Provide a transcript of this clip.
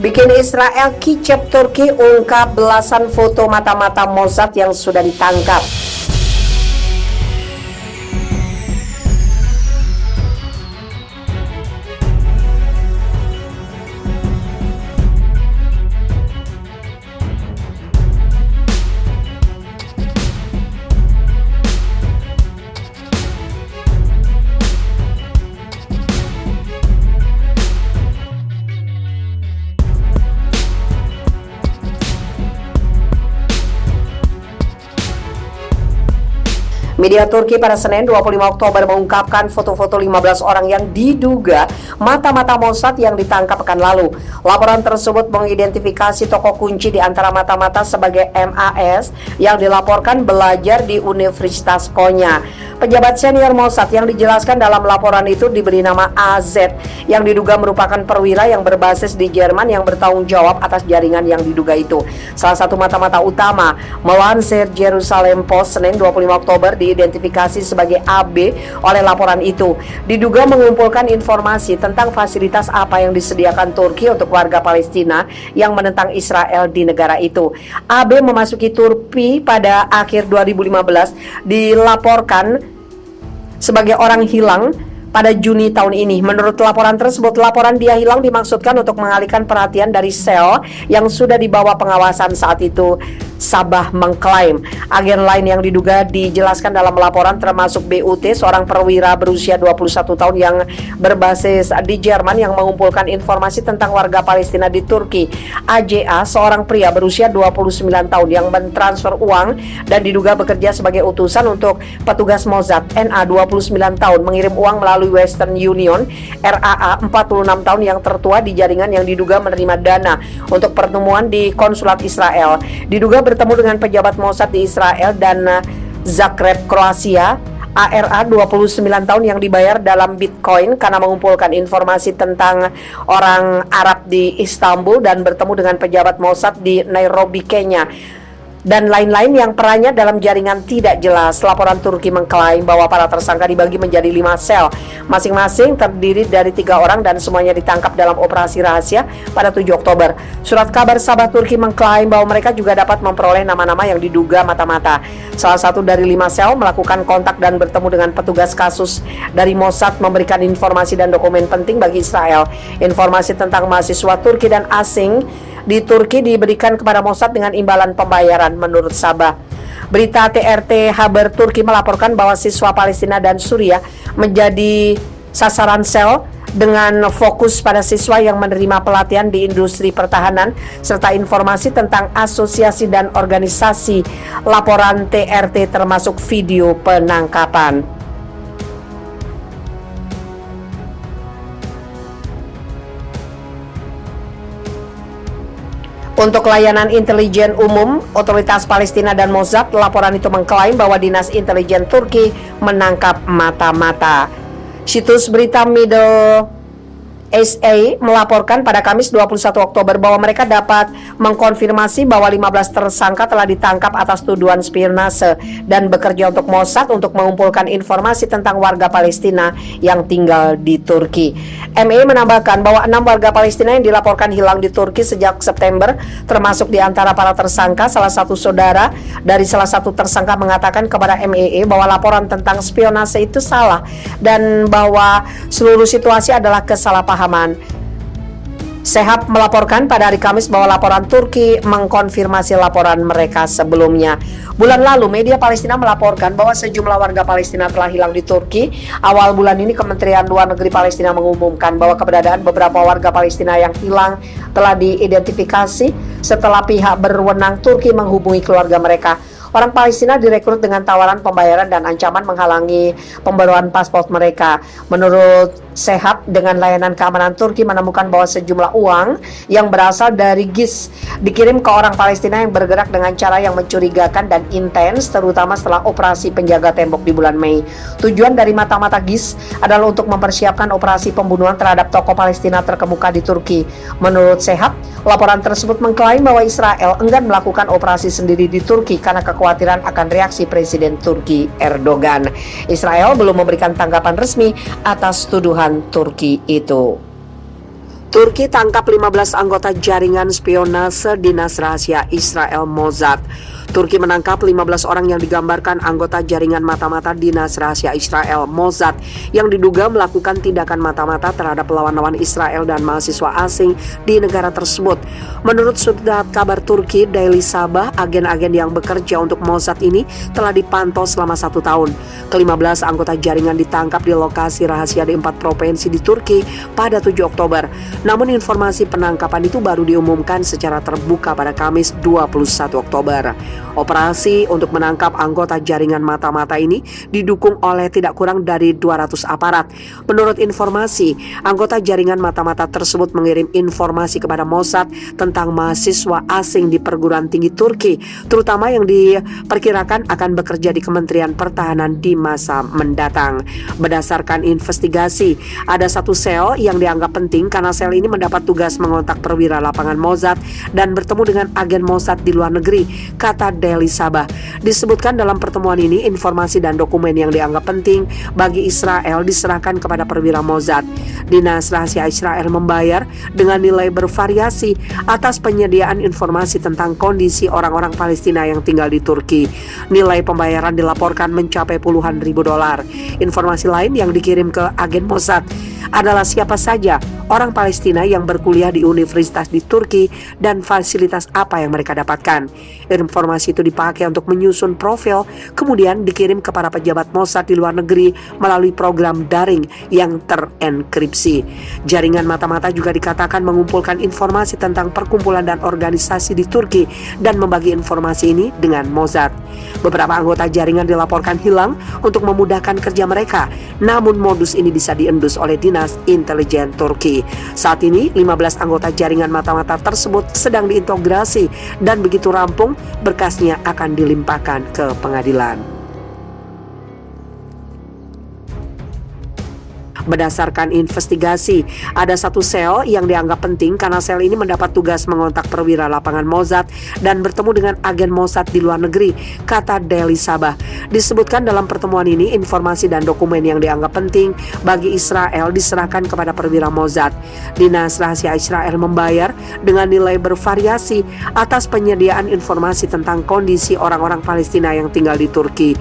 Bikin Israel kicep, Turki ungkap belasan foto mata-mata Mossad yang sudah ditangkap. Media Turki pada Senin 25 Oktober mengungkapkan foto-foto 15 orang yang diduga mata-mata Mossad yang ditangkap pekan lalu. Laporan tersebut mengidentifikasi tokoh kunci di antara mata-mata sebagai MAS yang dilaporkan belajar di Universitas Konya. Pejabat senior Mossad yang dijelaskan dalam laporan itu diberi nama AZ yang diduga merupakan perwira yang berbasis di Jerman yang bertanggung jawab atas jaringan yang diduga itu. Salah satu mata-mata utama melansir Jerusalem Post Senin 25 Oktober diidentifikasi sebagai AB oleh laporan itu. Diduga mengumpulkan informasi tentang fasilitas apa yang disediakan Turki untuk warga Palestina yang menentang Israel di negara itu. AB memasuki Turki pada akhir 2015, dilaporkan sebagai orang hilang pada Juni tahun ini. Menurut laporan tersebut, laporan dia hilang dimaksudkan untuk mengalihkan perhatian dari sel yang sudah dibawa pengawasan saat itu. Sabah mengklaim agen lain yang diduga dijelaskan dalam laporan termasuk BUT, seorang perwira berusia 21 tahun yang berbasis di Jerman yang mengumpulkan informasi tentang warga Palestina di Turki. AJA, seorang pria berusia 29 tahun yang mentransfer uang dan diduga bekerja sebagai utusan untuk petugas Mossad. NA, 29 tahun, mengirim uang melalui Western Union. RAA, 46 tahun, yang tertua di jaringan yang diduga menerima dana untuk pertemuan di konsulat Israel. Diduga bertemu dengan pejabat Mossad di Israel dan Zagreb, Kroasia. ARA, 29 tahun, yang dibayar dalam Bitcoin karena mengumpulkan informasi tentang orang Arab di Istanbul dan bertemu dengan pejabat Mossad di Nairobi, Kenya, dan lain-lain yang perannya dalam jaringan tidak jelas. Laporan Turki mengklaim bahwa para tersangka dibagi menjadi 5 sel, masing-masing terdiri dari 3 orang dan semuanya ditangkap dalam operasi rahasia pada 7 Oktober. Surat kabar Sabah Turki mengklaim bahwa mereka juga dapat memperoleh nama-nama yang diduga mata-mata. Salah satu dari 5 sel melakukan kontak dan bertemu dengan petugas kasus dari Mossad, memberikan informasi dan dokumen penting bagi Israel. Informasi tentang mahasiswa Turki dan asing di Turki diberikan kepada Mossad dengan imbalan pembayaran, menurut Sabah. Berita TRT Haber Turki melaporkan bahwa siswa Palestina dan Suriah menjadi sasaran sel dengan fokus pada siswa yang menerima pelatihan di industri pertahanan serta informasi tentang asosiasi dan organisasi. Laporan TRT termasuk video penangkapan. Untuk layanan intelijen umum, Otoritas Palestina dan Mossad, laporan itu mengklaim bahwa Dinas Intelijen Turki menangkap mata-mata. Situs berita Middle SA melaporkan pada Kamis 21 Oktober bahwa mereka dapat mengkonfirmasi bahwa 15 tersangka telah ditangkap atas tuduhan spionase dan bekerja untuk Mossad untuk mengumpulkan informasi tentang warga Palestina yang tinggal di Turki. ME menambahkan bahwa 6 warga Palestina yang dilaporkan hilang di Turki sejak September, termasuk di antara para tersangka, salah satu saudara dari salah satu tersangka mengatakan kepada MEE bahwa laporan tentang spionase itu salah dan bahwa seluruh situasi adalah kesalahpahaman. Sehab melaporkan pada hari Kamis bahwa laporan Turki mengkonfirmasi laporan mereka sebelumnya. Bulan lalu, media Palestina melaporkan bahwa sejumlah warga Palestina telah hilang di Turki. Awal bulan ini, Kementerian Luar Negeri Palestina mengumumkan bahwa keberadaan beberapa warga Palestina yang hilang telah diidentifikasi setelah pihak berwenang Turki menghubungi keluarga mereka. Orang Palestina direkrut dengan tawaran pembayaran dan ancaman menghalangi pembaruan paspor mereka. Menurut Sehab, dengan layanan keamanan Turki menemukan bahwa sejumlah uang yang berasal dari GIS dikirim ke orang Palestina yang bergerak dengan cara yang mencurigakan dan intens, terutama setelah operasi penjaga tembok di bulan Mei. Tujuan dari mata-mata GIS adalah untuk mempersiapkan operasi pembunuhan terhadap tokoh Palestina terkemuka di Turki. Menurut Sehab, laporan tersebut mengklaim bahwa Israel enggan melakukan operasi sendiri di Turki karena kekhawatiran akan reaksi Presiden Turki Erdogan. Israel belum memberikan tanggapan resmi atas tuduhan Turki itu. Turki tangkap 15 anggota jaringan spionase dinas rahasia Israel Mossad. Turki menangkap 15 orang yang digambarkan anggota jaringan mata-mata dinas rahasia Israel Mossad yang diduga melakukan tindakan mata-mata terhadap lawan-lawan Israel dan mahasiswa asing di negara tersebut. Menurut surat kabar Turki Daily Sabah, agen-agen yang bekerja untuk Mossad ini telah dipantau selama 1 tahun. Ke-15 anggota jaringan ditangkap di lokasi rahasia di 4 provinsi di Turki pada 7 Oktober. Namun informasi penangkapan itu baru diumumkan secara terbuka pada Kamis 21 Oktober. Operasi untuk menangkap anggota jaringan mata-mata ini didukung oleh tidak kurang dari 200 aparat. Menurut informasi, anggota jaringan mata-mata tersebut mengirim informasi kepada Mossad tentang mahasiswa asing di perguruan tinggi Turki, terutama yang diperkirakan akan bekerja di Kementerian Pertahanan di masa mendatang. Berdasarkan investigasi, ada satu sel yang dianggap penting karena sel ini mendapat tugas mengontak perwira lapangan Mossad dan bertemu dengan agen Mossad di luar negeri, kata Daily Sabah. Disebutkan dalam pertemuan ini, informasi dan dokumen yang dianggap penting bagi Israel diserahkan kepada perwira Mossad. Dinas rahasia Israel membayar dengan nilai bervariasi atas penyediaan informasi tentang kondisi orang-orang Palestina yang tinggal di Turki. Nilai pembayaran dilaporkan mencapai puluhan ribu dolar. Informasi lain yang dikirim ke agen Mossad adalah siapa saja orang Palestina yang berkuliah di universitas di Turki dan fasilitas apa yang mereka dapatkan. Informasi itu dipakai untuk menyusun profil, kemudian dikirim kepada pejabat Mossad di luar negeri melalui program daring yang terenkripsi. Jaringan mata-mata juga dikatakan mengumpulkan informasi tentang perkumpulan dan organisasi di Turki dan membagi informasi ini dengan Mossad. Beberapa anggota jaringan dilaporkan hilang untuk memudahkan kerja mereka, namun modus ini bisa diendus oleh Dinas Intelijen Turki. Saat ini 15 anggota jaringan mata-mata tersebut sedang diintegrasi dan begitu rampung berkasnya akan dilimpahkan ke pengadilan. Berdasarkan investigasi, ada satu sel yang dianggap penting karena sel ini mendapat tugas mengontak perwira lapangan Mossad dan bertemu dengan agen Mossad di luar negeri, kata Daily Sabah. Disebutkan dalam pertemuan ini, informasi dan dokumen yang dianggap penting bagi Israel diserahkan kepada perwira Mossad. Dinas rahasia Israel membayar dengan nilai bervariasi atas penyediaan informasi tentang kondisi orang-orang Palestina yang tinggal di Turki.